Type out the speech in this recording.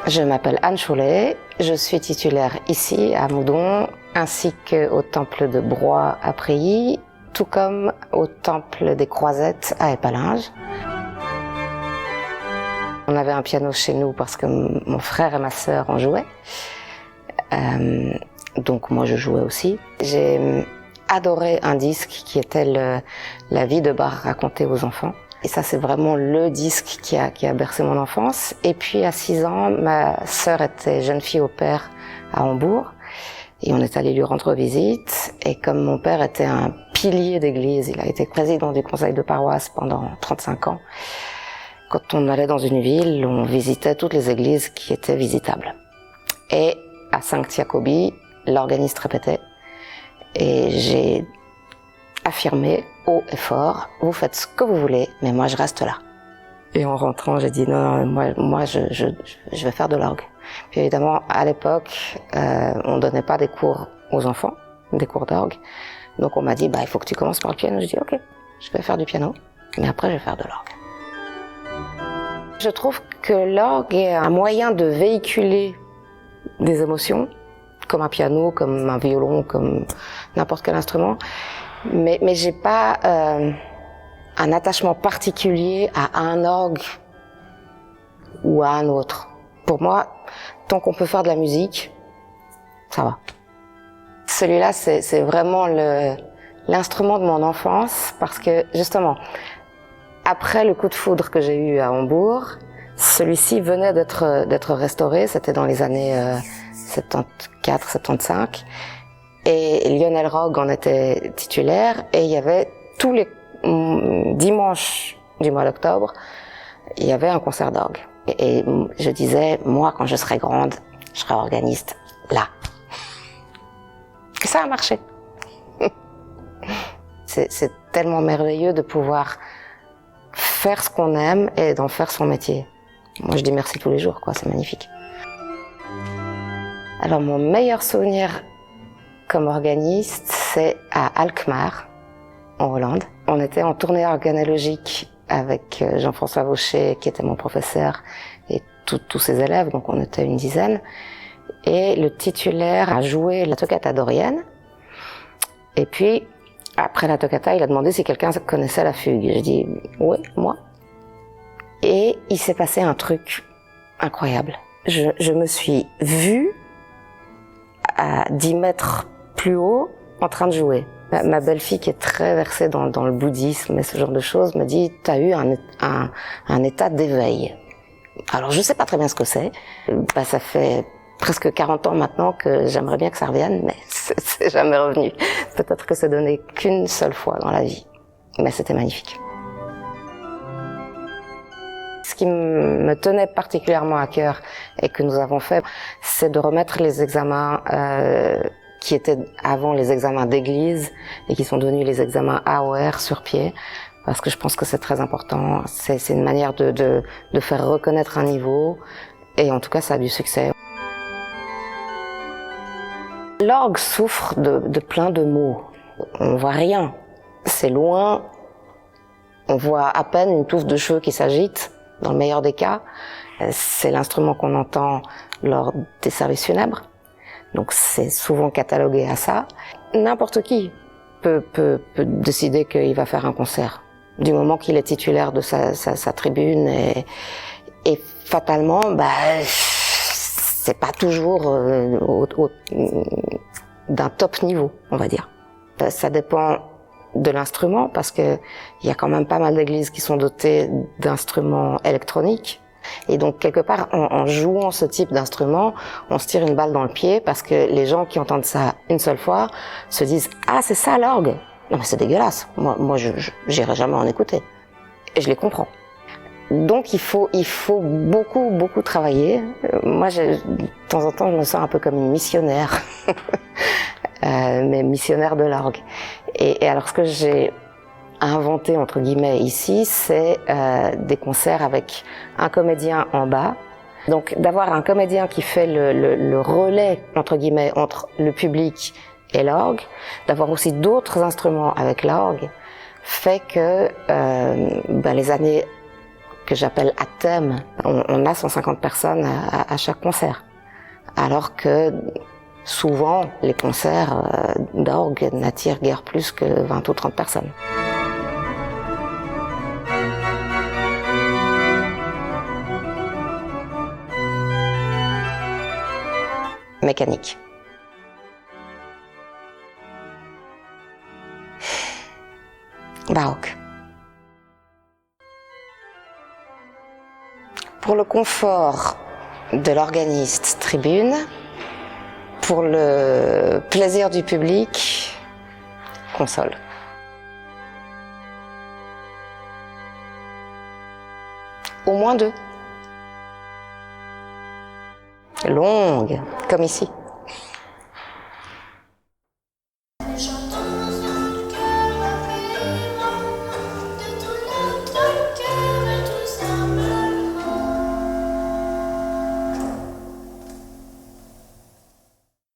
Je m'appelle Anne Choulet, je suis titulaire ici à Moudon, ainsi qu'au temple de Broye à Prilly, tout comme au temple des Croisettes à Épalinges. On avait un piano chez nous parce que mon frère et ma sœur en jouaient, donc moi je jouais aussi. J'ai adoré un disque qui était La vie de bar racontée aux enfants. Et ça, c'est vraiment le disque qui a bercé mon enfance. Et puis, à 6 ans, ma sœur était jeune fille au père à Hambourg. Et on est allé lui rendre visite. Et comme mon père était un pilier d'église, il a été président du conseil de paroisse pendant 35 ans. Quand on allait dans une ville, on visitait toutes les églises qui étaient visitables. Et à Saint-Jacobi, l'organiste répétait. Et j'ai affirmé haut et fort, vous faites ce que vous voulez, mais moi je reste là. Et en rentrant, j'ai dit non, moi je vais faire de l'orgue. Puis évidemment, à l'époque, on donnait pas des cours aux enfants, des cours d'orgue. Donc on m'a dit, il faut que tu commences par le piano. Je dis ok, je vais faire du piano, mais après je vais faire de l'orgue. Je trouve que l'orgue est un moyen de véhiculer des émotions, comme un piano, comme un violon, comme n'importe quel instrument. Mais j'ai pas un attachement particulier à un orgue ou à un autre. Pour moi, tant qu'on peut faire de la musique, ça va. Celui-là, c'est vraiment l'instrument de mon enfance parce que justement, après le coup de foudre que j'ai eu à Hambourg, celui-ci venait d'être restauré. C'était dans les années 74-75. Et Lionel Rogue en était titulaire et il y avait tous les dimanches du mois d'octobre, il y avait un concert d'orgue. Et je disais, moi quand je serai grande, je serai organiste là. Et ça a marché. C'est tellement merveilleux de pouvoir faire ce qu'on aime et d'en faire son métier. Moi je dis merci tous les jours, quoi, c'est magnifique. Alors mon meilleur souvenir comme organiste, c'est à Alkmaar, en Hollande. On était en tournée organologique avec Jean-François Vaucher, qui était mon professeur, et tous ses élèves, donc on était une dizaine. Et le titulaire a joué la toccata dorienne. Et puis, après la toccata, il a demandé si quelqu'un connaissait la fugue. J'ai dit, oui, moi. Et il s'est passé un truc incroyable. Je me suis vue à 10 mètres plus haut, en train de jouer. Ma belle-fille, qui est très versée dans le bouddhisme et ce genre de choses, me dit « t'as eu un état d'éveil ». Alors je sais pas très bien ce que c'est. Ça fait presque 40 ans maintenant que j'aimerais bien que ça revienne, mais c'est jamais revenu. Peut-être que c'est donné qu'une seule fois dans la vie, mais c'était magnifique. Ce qui me tenait particulièrement à cœur et que nous avons fait, c'est de remettre les examens qui étaient avant les examens d'église et qui sont devenus les examens AOR sur pied, parce que je pense que c'est très important. C'est une manière de faire reconnaître un niveau, et en tout cas ça a du succès. L'orgue souffre de plein de maux. On voit rien, c'est loin, on voit à peine une touffe de cheveux qui s'agite, dans le meilleur des cas. C'est l'instrument qu'on entend lors des services funèbres. Donc c'est souvent catalogué à ça. N'importe qui peut décider qu'il va faire un concert, du moment qu'il est titulaire de sa tribune, et fatalement, c'est pas toujours d'un top niveau, on va dire. Ça dépend de l'instrument, parce que il y a quand même pas mal d'églises qui sont dotées d'instruments électroniques. Et donc, quelque part, en jouant ce type d'instrument, on se tire une balle dans le pied, parce que les gens qui entendent ça une seule fois se disent « Ah, c'est ça l'orgue !» Non, mais c'est dégueulasse. Moi, j'irai jamais en écouter. Et je les comprends. Donc, il faut beaucoup travailler. Moi, de temps en temps, je me sens un peu comme une missionnaire. Mais missionnaire de l'orgue. Et alors, ce que j'ai inventé, entre guillemets, ici, c'est des concerts avec un comédien en bas. Donc d'avoir un comédien qui fait le relais, entre guillemets, entre le public et l'orgue, d'avoir aussi d'autres instruments avec l'orgue, fait que les années que j'appelle à thème. On a 150 personnes à chaque concert. Alors que souvent, les concerts d'orgue n'attirent guère plus que 20 ou 30 personnes. Mécanique. Baroque. Pour le confort de l'organiste, tribune. Pour le plaisir du public, console. Au moins 2. Longue, comme ici.